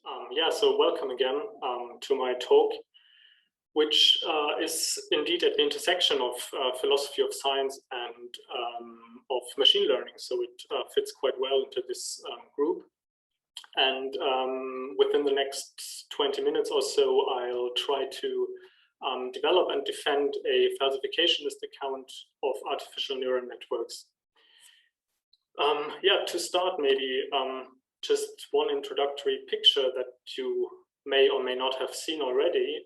So welcome again to my talk, which is indeed at the intersection of philosophy of science and of machine learning. So it fits quite well into this group. And within the next 20 minutes or so, I'll try to develop and defend a falsificationist account of artificial neural networks. To start, maybe just one introductory picture that you may or may not have seen already.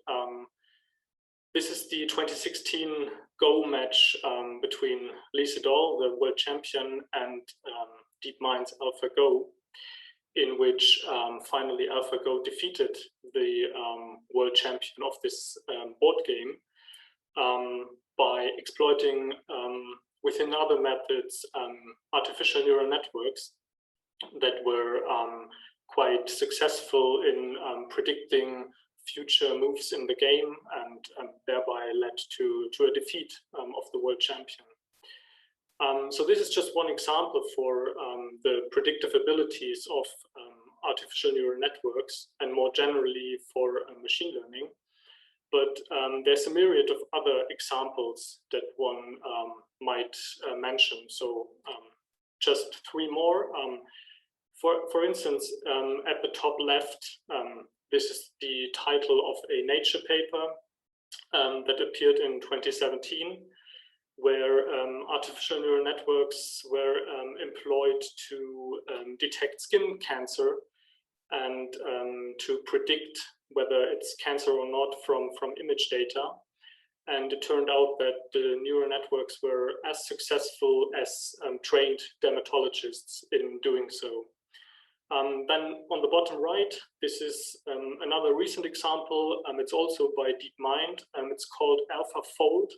This is the 2016 Go match between Lee Sedol, the world champion, and DeepMind's AlphaGo, in which finally AlphaGo defeated the world champion of this board game by exploiting, within other methods, artificial neural networks that were quite successful in predicting future moves in the game and thereby led to a defeat of the world champion. So this is just one example for the predictive abilities of artificial neural networks and more generally for machine learning. But there's a myriad of other examples that one might mention. So just three more. For instance, at the top left, this is the title of a Nature paper that appeared in 2017, where artificial neural networks were employed to detect skin cancer and to predict whether it's cancer or not from image data. And it turned out that the neural networks were as successful as trained dermatologists in doing so. Then on the bottom right, this is another recent example. It's also by DeepMind, and it's called AlphaFold.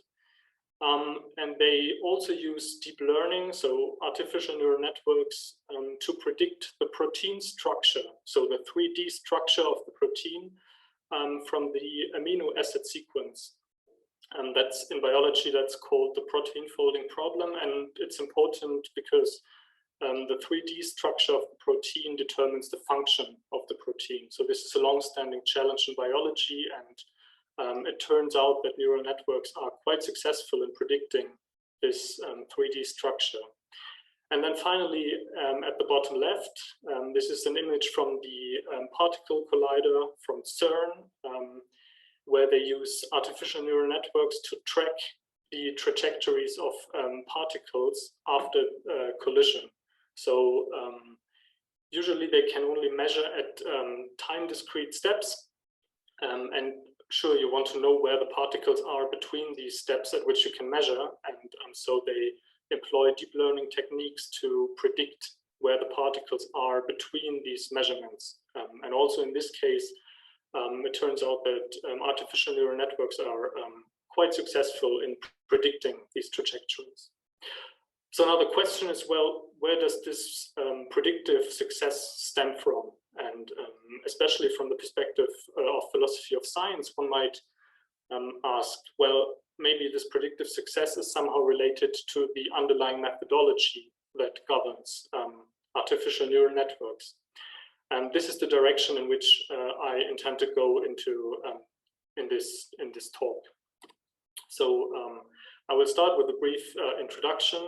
And they also use deep learning, so artificial neural networks, to predict the protein structure, so the 3D structure of the protein from the amino acid sequence. And that's in biology, that's called the protein folding problem. And it's important because the 3D structure of the protein determines the function of the protein. So this is a long-standing challenge in biology, and it turns out that neural networks are quite successful in predicting this 3D structure. And then finally, at the bottom left, this is an image from the particle collider from CERN, where they use artificial neural networks to track the trajectories of particles after collision. So usually they can only measure at time discrete steps, and sure, you want to know where the particles are between these steps at which you can measure, and so they employ deep learning techniques to predict where the particles are between these measurements. And also in this case, it turns out that artificial neural networks are quite successful in predicting these trajectories. So now the question is, well, where does this predictive success stem from? And especially from the perspective of philosophy of science, one might ask, well, maybe this predictive success is somehow related to the underlying methodology that governs artificial neural networks. And this is the direction in which I intend to go into in this talk. So I will start with a brief introduction.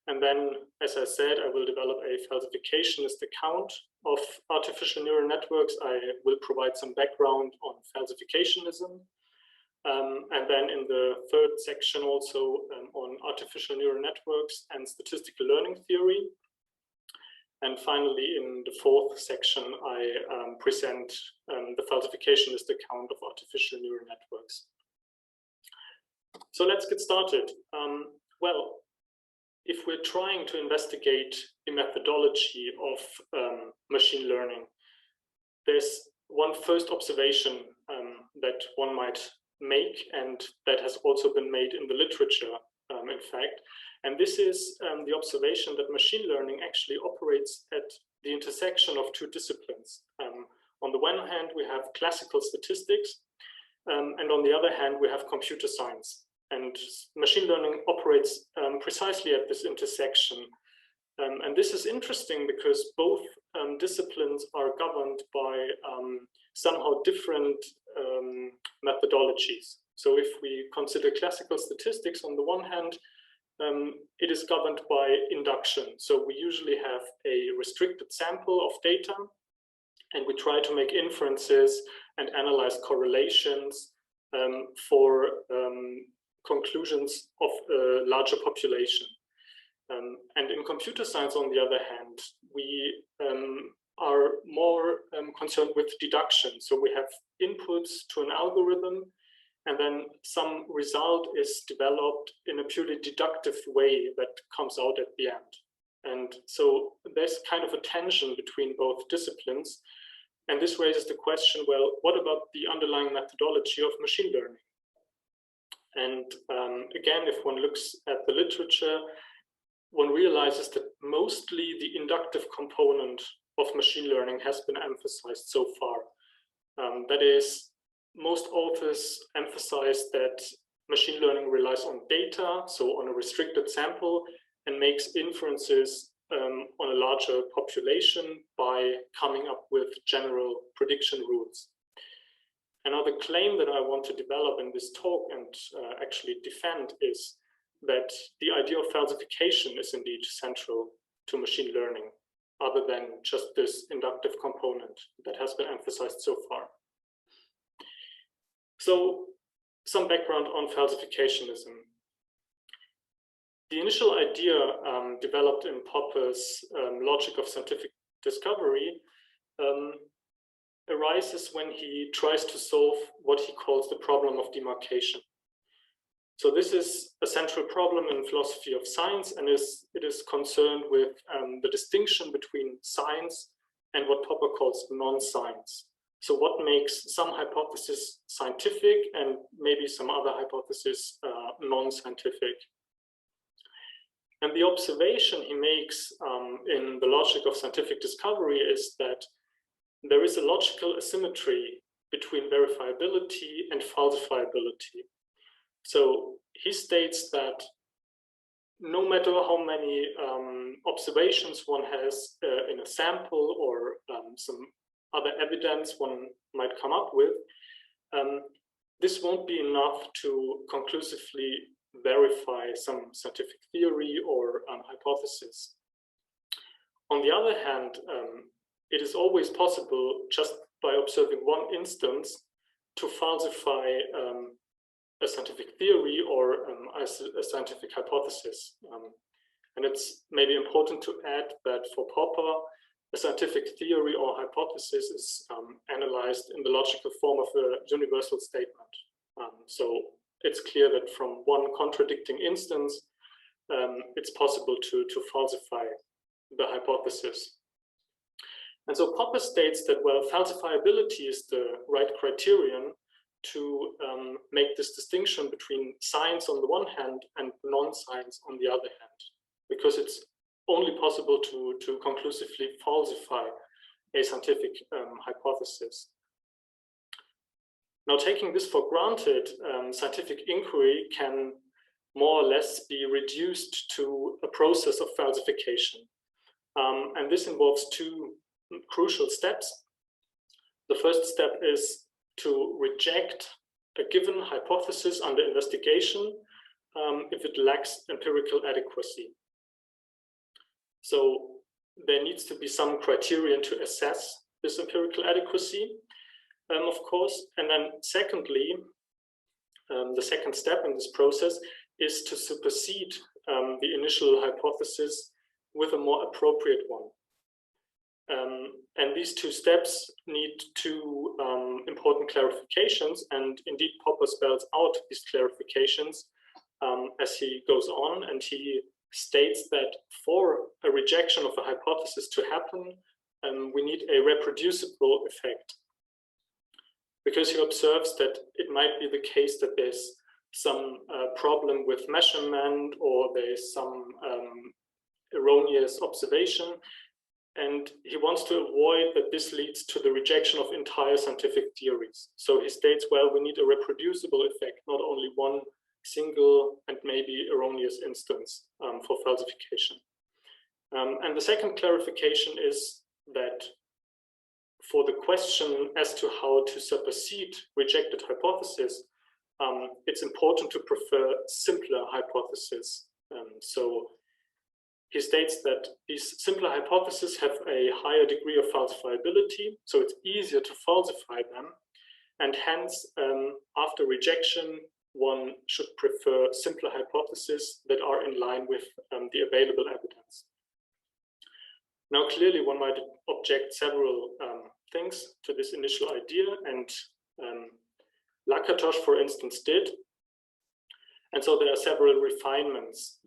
And then, as I said, I will develop a falsificationist account of artificial neural networks. I will provide some background on falsificationism. And then in the third section also on artificial neural networks and statistical learning theory. And finally, in the fourth section, I present the falsificationist account of artificial neural networks. So let's get started. Well, if we're trying to investigate the methodology of machine learning, there's one first observation that one might make, and that has also been made in the literature, in fact. And this is the observation that machine learning actually operates at the intersection of two disciplines. On the one hand, we have classical statistics, and on the other hand, we have computer science. And machine learning operates precisely at this intersection. And this is interesting because both disciplines are governed by somehow different methodologies. So if we consider classical statistics on the one hand, it is governed by induction. So we usually have a restricted sample of data, and we try to make inferences and analyze correlations for conclusions of a larger population. And in computer science, on the other hand, we are more concerned with deduction. So we have inputs to an algorithm, and then some result is developed in a purely deductive way that comes out at the end. And so there's kind of a tension between both disciplines. And this raises the question, well, what about the underlying methodology of machine learning? And again, if one looks at the literature, one realizes that mostly the inductive component of machine learning has been emphasized so far. That is, most authors emphasize that machine learning relies on data, so on a restricted sample, and makes inferences on a larger population by coming up with general prediction rules. Another claim that I want to develop in this talk and actually defend is that the idea of falsification is indeed central to machine learning, other than just this inductive component that has been emphasized so far. So, some background on falsificationism. The initial idea developed in Popper's logic of scientific discovery arises when he tries to solve what he calls the problem of demarcation. So this is a central problem in philosophy of science, and it is concerned with the distinction between science and what Popper calls non-science. So what makes some hypotheses scientific and maybe some other hypotheses non-scientific. And the observation he makes in the logic of scientific discovery is that there is a logical asymmetry between verifiability and falsifiability. So he states that no matter how many observations one has in a sample or some other evidence one might come up with, this won't be enough to conclusively verify some scientific theory or hypothesis. On the other hand, it is always possible, just by observing one instance, to falsify a scientific theory or a scientific hypothesis. And it's maybe important to add that for Popper, a scientific theory or hypothesis is analyzed in the logical form of a universal statement. So it's clear that from one contradicting instance, it's possible to falsify the hypothesis. And so Popper states that, well, falsifiability is the right criterion to make this distinction between science on the one hand and non-science on the other hand, because it's only possible to conclusively falsify a scientific hypothesis. Now, taking this for granted, scientific inquiry can more or less be reduced to a process of falsification. And this involves two crucial steps. The first step is to reject a given hypothesis under investigation if it lacks empirical adequacy. So there needs to be some criterion to assess this empirical adequacy, of course. And then secondly, the second step in this process is to supersede the initial hypothesis with a more appropriate one. And these two steps need two important clarifications, and indeed Popper spells out these clarifications as he goes on, and he states that for a rejection of a hypothesis to happen, we need a reproducible effect. Because he observes that it might be the case that there's some problem with measurement, or there's some erroneous observation, and he wants to avoid that this leads to the rejection of entire scientific theories. So he states, well, we need a reproducible effect, not only one single and maybe erroneous instance for falsification. And the second clarification is that for the question as to how to supersede rejected hypotheses, it's important to prefer simpler hypotheses. So he states that these simpler hypotheses have a higher degree of falsifiability, so it's easier to falsify them. And hence, after rejection, one should prefer simpler hypotheses that are in line with the available evidence. Now, clearly, one might object several things to this initial idea, and Lakatos, for instance, did. And so there are several refinements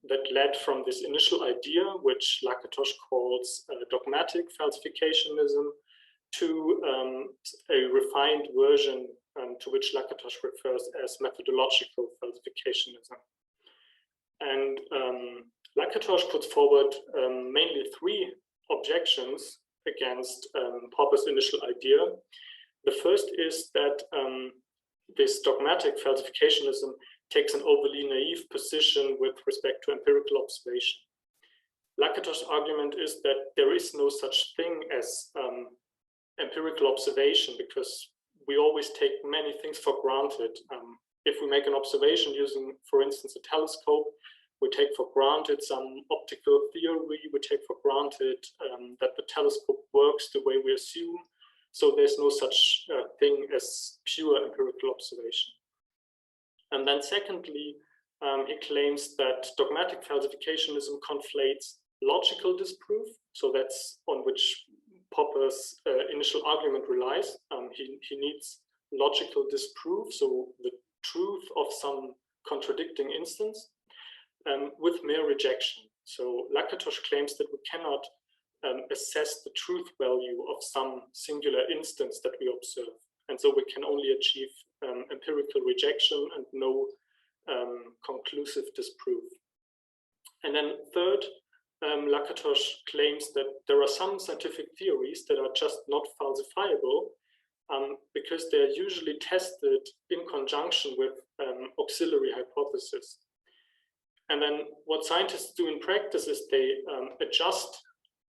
that led from this initial idea, which Lakatos calls dogmatic falsificationism, to a refined version to which Lakatos refers as methodological falsificationism. And Lakatos puts forward mainly three objections against Popper's initial idea. The first is that this dogmatic falsificationism takes an overly naive position with respect to empirical observation. Lakatos' argument is that there is no such thing as empirical observation, because we always take many things for granted. If we make an observation using, for instance, a telescope, we take for granted some optical theory, we take for granted that the telescope works the way we assume. So there's no such thing as pure empirical observation. And then secondly, he claims that dogmatic falsificationism conflates logical disproof, so that's on which Popper's initial argument relies. He needs logical disproof, so the truth of some contradicting instance, with mere rejection. So Lakatos claims that we cannot assess the truth value of some singular instance that we observe. And so we can only achieve empirical rejection and no conclusive disproof. And then third, Lakatos claims that there are some scientific theories that are just not falsifiable because they're usually tested in conjunction with auxiliary hypotheses. And then what scientists do in practice is they adjust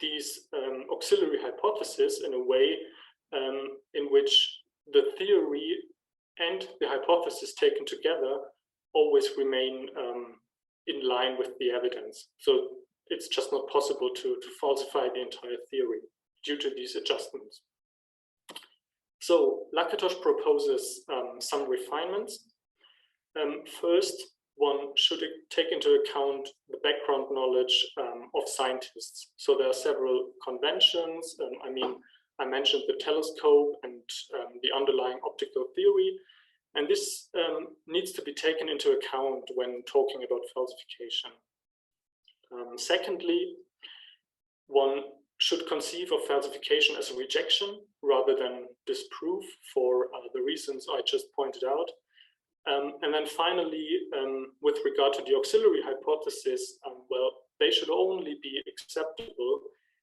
these auxiliary hypotheses in a way in which the theory and the hypothesis taken together always remain in line with the evidence. So it's just not possible to falsify the entire theory due to these adjustments. So Lakatos proposes some refinements. First, one should take into account the background knowledge of scientists. So there are several conventions. I mentioned the telescope and the underlying optical theory. And this needs to be taken into account when talking about falsification. Secondly, one should conceive of falsification as a rejection rather than disproof for the reasons I just pointed out. And then finally, with regard to the auxiliary hypothesis, well, they should only be acceptable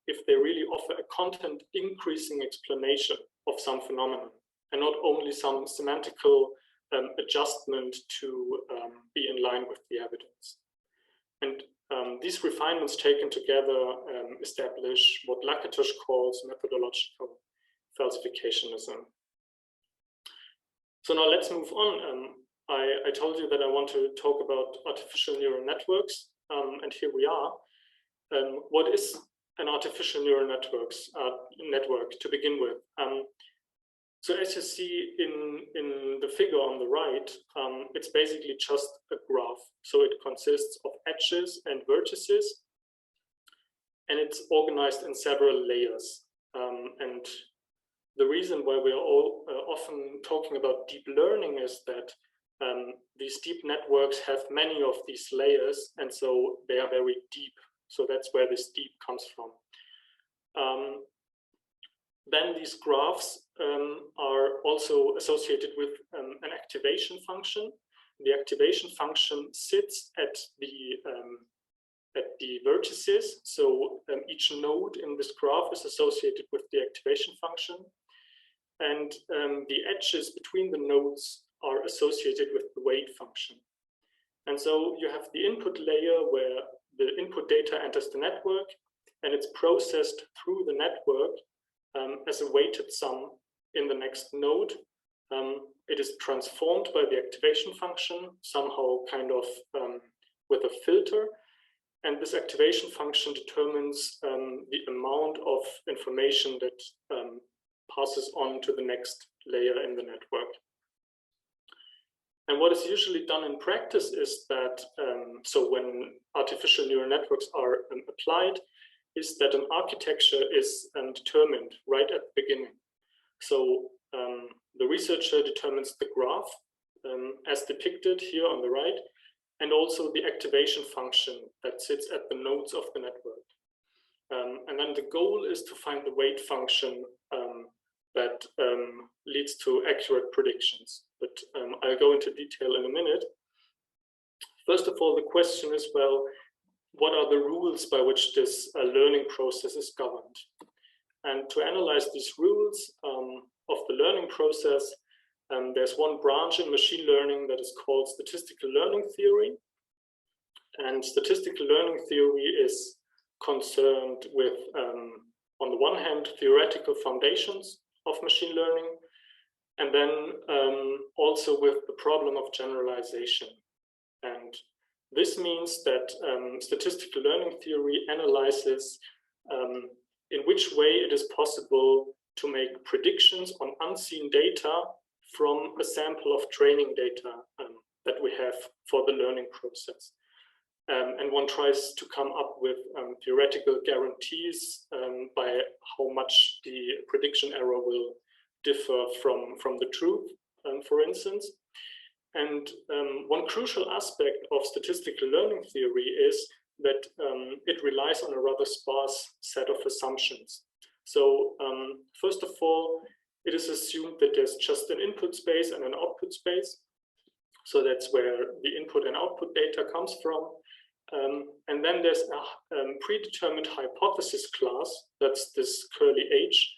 if they really offer a content increasing explanation of some phenomenon, and not only some semantical adjustment to be in line with the evidence. And these refinements taken together establish what Lakatos calls methodological falsificationism. So now let's move on. I told you that I want to talk about artificial neural networks, and here we are. What is an artificial neural network to begin with? So as you see in the figure on the right, it's basically just a graph. So it consists of edges and vertices, and it's organized in several layers. And the reason why we are all often talking about deep learning is that these deep networks have many of these layers, and so they are very deep. So that's where this deep comes from. Then these graphs are also associated with an activation function. The activation function sits at the vertices. So each node in this graph is associated with the activation function. And the edges between the nodes are associated with the weight function. And so you have the input layer where the input data enters the network. and it's processed through the network as a weighted sum in the next node. It is transformed by the activation function, somehow kind of with a filter. And this activation function determines the amount of information that passes on to the next layer in the network. And what is usually done in practice is that, so when artificial neural networks are applied, is that an architecture is determined right at the beginning. So the researcher determines the graph as depicted here on the right, and also the activation function that sits at the nodes of the network. And then the goal is to find the weight function that leads to accurate predictions. But I'll go into detail in a minute. First of all, the question is, well, what are the rules by which this learning process is governed? And to analyze these rules of the learning process, there's one branch in machine learning that is called statistical learning theory. And statistical learning theory is concerned with, on the one hand, theoretical foundations of machine learning, and then also with the problem of generalization. And this means that statistical learning theory analyzes in which way it is possible to make predictions on unseen data from a sample of training data that we have for the learning process. And one tries to come up with theoretical guarantees by how much the prediction error will differ from the truth, for instance. And one crucial aspect of statistical learning theory is that it relies on a rather sparse set of assumptions. So first of all, it is assumed that there's just an input space and an output space. So that's where the input and output data comes from. And then there's a predetermined hypothesis class, that's this curly H,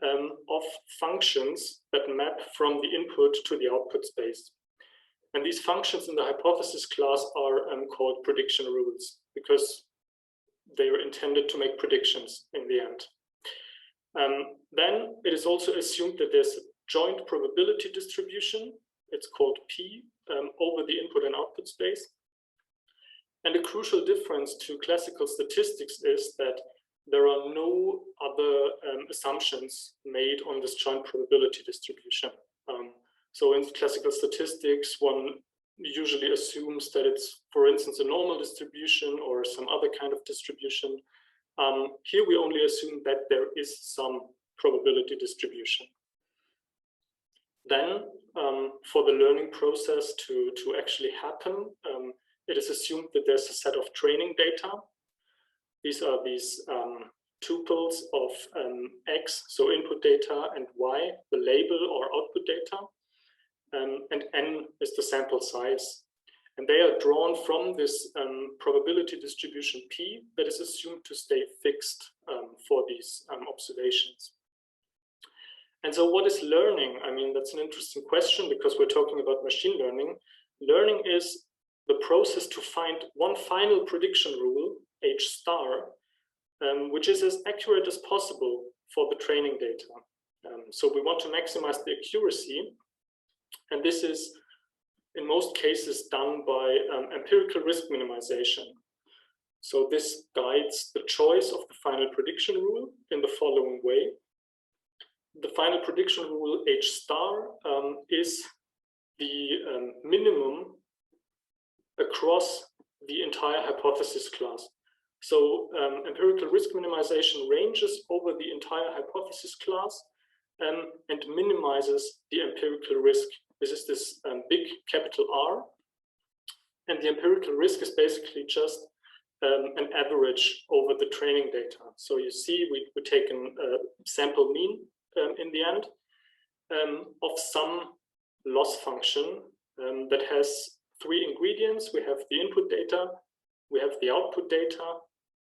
of functions that map from the input to the output space. And these functions in the hypothesis class are called prediction rules because they are intended to make predictions in the end. Then it is also assumed that there's a joint probability distribution, it's called P, over the input and output space. And a crucial difference to classical statistics is that there are no other assumptions made on this joint probability distribution. So in classical statistics, one usually assumes that it's, for instance, a normal distribution or some other kind of distribution. Here we only assume that there is some probability distribution. Then for the learning process to actually happen, it is assumed that there's a set of training data. These are these tuples of X, so input data, and Y, the label or output data. And N is the sample size. And they are drawn from this probability distribution P that is assumed to stay fixed for these observations. And so what is learning? I mean, that's an interesting question because we're talking about machine learning. Learning is the process to find one final prediction rule, H star, which is as accurate as possible for the training data. So we want to maximize the accuracy. And this is, in most cases, done by empirical risk minimization. So this guides the choice of the final prediction rule in the following way. The final prediction rule H star is the minimum across the entire hypothesis class. So empirical risk minimization ranges over the entire hypothesis class and minimizes the empirical risk. This is this big capital R. And the empirical risk is basically just an average over the training data. So you see, we taken a sample mean in the end of some loss function that has three ingredients. We have the input data, we have the output data,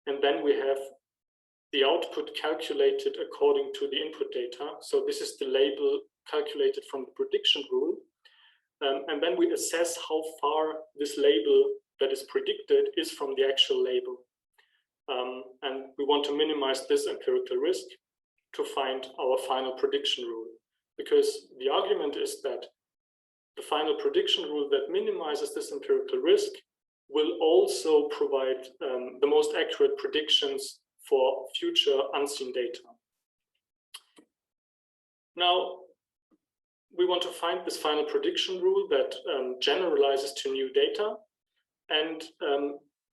and then we have the output calculated according to the input data. So this is the label calculated from the prediction rule. And then we assess how far this label that is predicted is from the actual label. And we want to minimize this empirical risk to find our final prediction rule. Because the argument is that the final prediction rule that minimizes this empirical risk will also provide the most accurate predictions for future unseen data. Now, we want to find this final prediction rule that generalizes to new data. And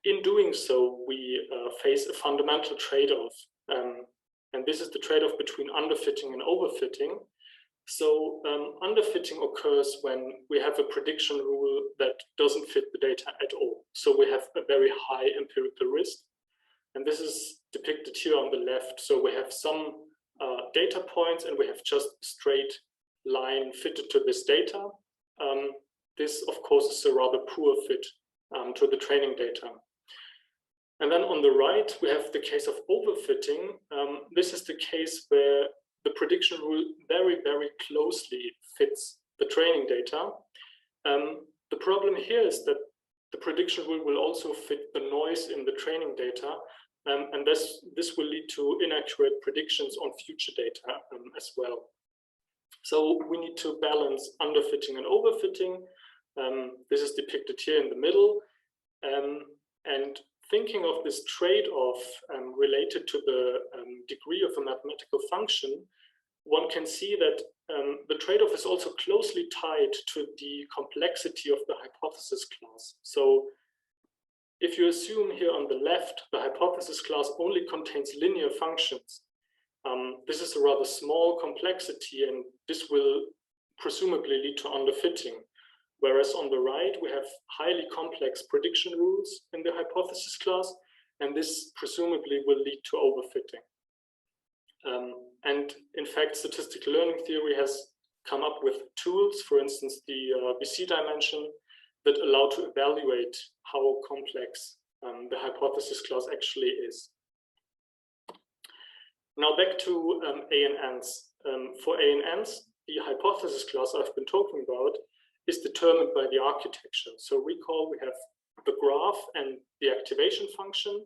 in doing so, we face a fundamental trade-off. And this is the trade-off between underfitting and overfitting. So underfitting occurs when we have a prediction rule that doesn't fit the data at all. So we have a very high empirical risk. And this is depicted here on the left. So we have some data points and we have just a straight line fitted to this data. This, of course, is a rather poor fit to the training data. And then on the right, we have the case of overfitting. This is the case where the prediction rule very, very closely fits the training data. The problem here is that the prediction rule will also fit the noise in the training data, and this will lead to inaccurate predictions on future data as well. So we need to balance underfitting and overfitting. This is depicted here in the middle. And thinking of this trade-off related to the degree of a mathematical function, one can see that the trade-off is also closely tied to the complexity of the hypothesis class. So if you assume here on the left, the hypothesis class only contains linear functions, this is a rather small complexity, and this will presumably lead to underfitting. Whereas on the right, we have highly complex prediction rules in the hypothesis class, and this presumably will lead to overfitting. And in fact, statistical learning theory has come up with tools, for instance, the BC dimension, that allow to evaluate how complex the hypothesis class actually is. Now back to ANNs. For ANNs, the hypothesis class I've been talking about is determined by the architecture. So recall we have the graph and the activation function.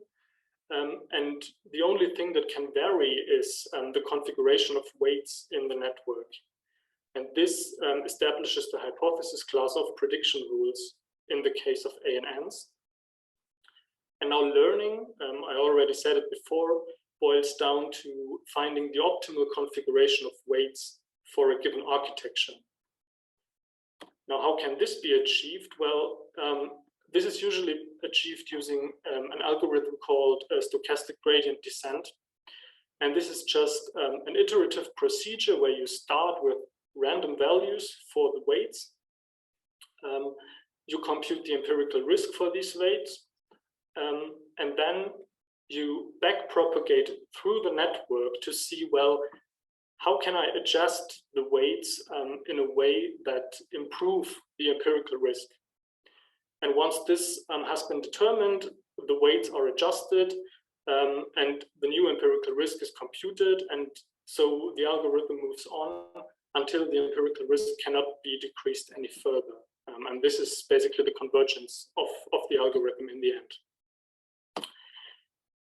And the only thing that can vary is the configuration of weights in the network. And this establishes the hypothesis class of prediction rules in the case of ANNs. And now learning, I already said it before, boils down to finding the optimal configuration of weights for a given architecture. Now, how can this be achieved? Well, this is usually achieved using an algorithm called stochastic gradient descent. And this is just an iterative procedure where you start with random values for the weights. You compute the empirical risk for these weights. And then you backpropagate through the network to see, well, how can I adjust the weights in a way that improve the empirical risk? And once this has been determined, the weights are adjusted and the new empirical risk is computed. And so the algorithm moves on until the empirical risk cannot be decreased any further. And this is basically the convergence of the algorithm in the end.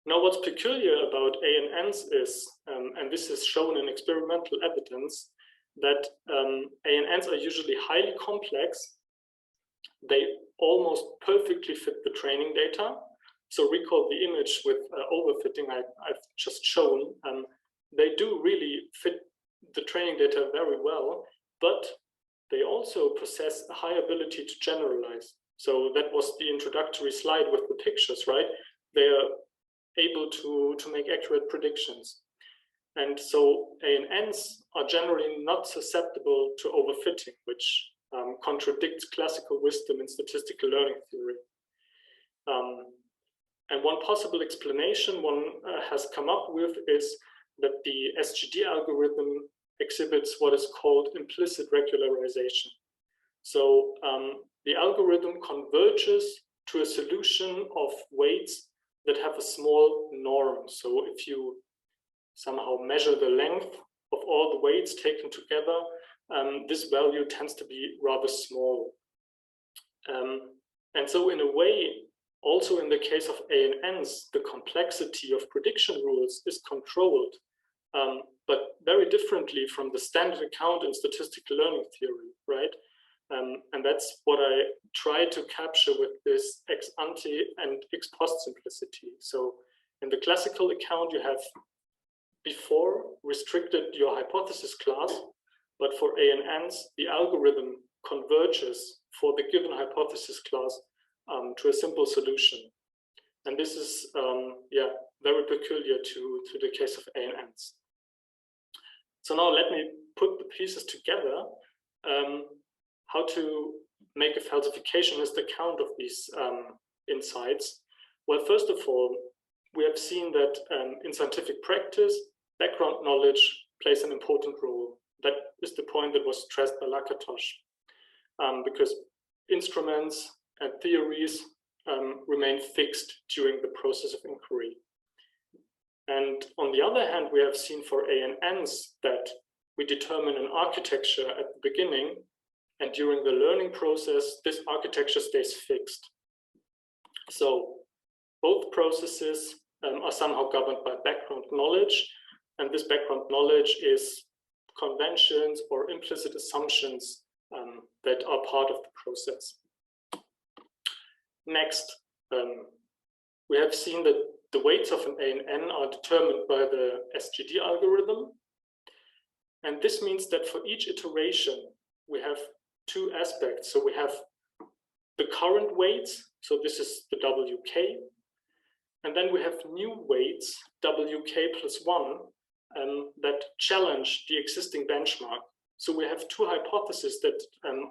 Now, what's peculiar about ANNs is, and this is shown in experimental evidence, that ANNs are usually highly complex. They almost perfectly fit the training data. So recall the image with overfitting I've just shown. They do really fit the training data very well, but they also possess a high ability to generalize. So that was the introductory slide with the pictures, right? They are able to make accurate predictions. And so ANNs are generally not susceptible to overfitting, which contradicts classical wisdom in statistical learning theory. And one possible explanation one has come up with is that the SGD algorithm exhibits what is called implicit regularization. So the algorithm converges to a solution of weights that have a small norm. So if you somehow measure the length of all the weights taken together, this value tends to be rather small. And so in a way, Also, in the case of ANNs, the complexity of prediction rules is controlled, but very differently from the standard account in statistical learning theory, right? And that's what I try to capture with this ex ante and ex post simplicity. So in the classical account, you have before restricted your hypothesis class, but for ANNs, the algorithm converges for the given hypothesis class to a simple solution. And this is, very peculiar to the case of ANNs. So now let me put the pieces together. How to make a falsificationist account of these insights. Well, first of all, we have seen that in scientific practice, background knowledge plays an important role. That is the point that was stressed by Lakatos, because instruments and theories remain fixed during the process of inquiry. And on the other hand, we have seen for ANNs that we determine an architecture at the beginning, and during the learning process, this architecture stays fixed. So both processes are somehow governed by background knowledge, and this background knowledge is conventions or implicit assumptions that are part of the process. Next, we have seen that the weights of an ANN are determined by the SGD algorithm. And this means that for each iteration, we have two aspects. So we have the current weights, so this is the WK, and then we have new weights, WK plus 1, that challenge the existing benchmark. So we have two hypotheses that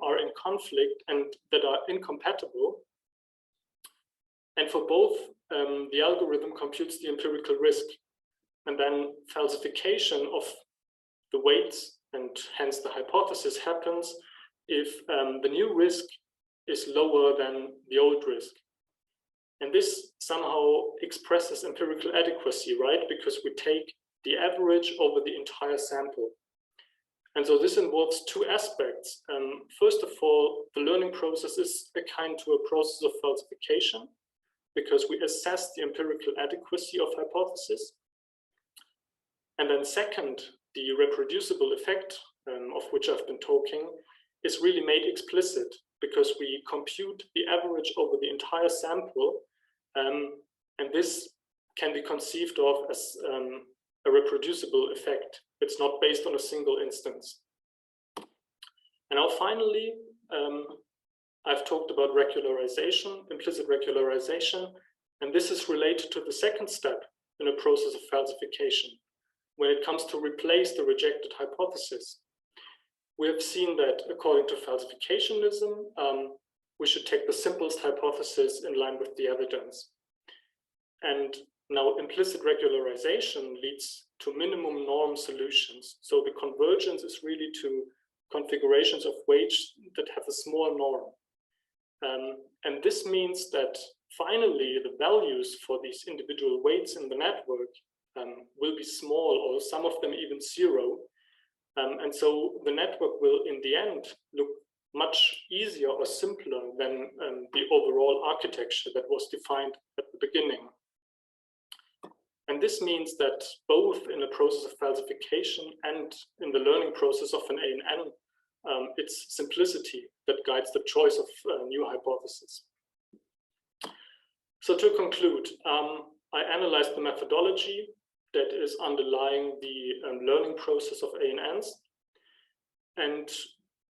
are in conflict and that are incompatible. And for both, the algorithm computes the empirical risk. And then falsification of the weights and hence the hypothesis happens if the new risk is lower than the old risk. And this somehow expresses empirical adequacy, right? Because we take the average over the entire sample. And so this involves two aspects. First of all, the learning process is akin to a process of falsification, because we assess the empirical adequacy of hypothesis. And then second, the reproducible effect of which I've been talking is really made explicit, because we compute the average over the entire sample. And this can be conceived of as a reproducible effect. It's not based on a single instance. And now finally, I've talked about regularization, implicit regularization, and this is related to the second step in a process of falsification, when it comes to replace the rejected hypothesis. We have seen that according to falsificationism, we should take the simplest hypothesis in line with the evidence. And now implicit regularization leads to minimum norm solutions. So the convergence is really to configurations of weights that have a small norm. And this means that finally the values for these individual weights in the network will be small, or some of them even zero. And so the network will in the end look much easier or simpler than the overall architecture that was defined at the beginning. And this means that both in the process of falsification and in the learning process of an ANN, it's simplicity that guides the choice of new hypotheses. So to conclude, I analyzed the methodology that is underlying the learning process of ANNs, and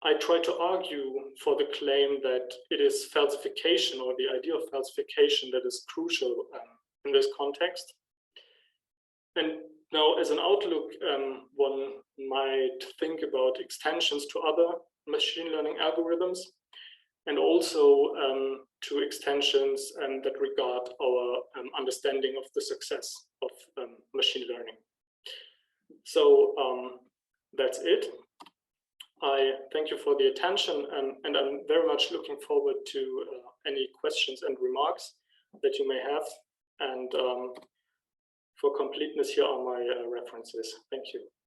I try to argue for the claim that it is falsification, or the idea of falsification, that is crucial in this context. And now, as an outlook, one might think about extensions to other machine learning algorithms, and also to extensions that regard our understanding of the success of machine learning. So that's it. I thank you for the attention, and I'm very much looking forward to any questions and remarks that you may have. And for completeness, here are my references. Thank you.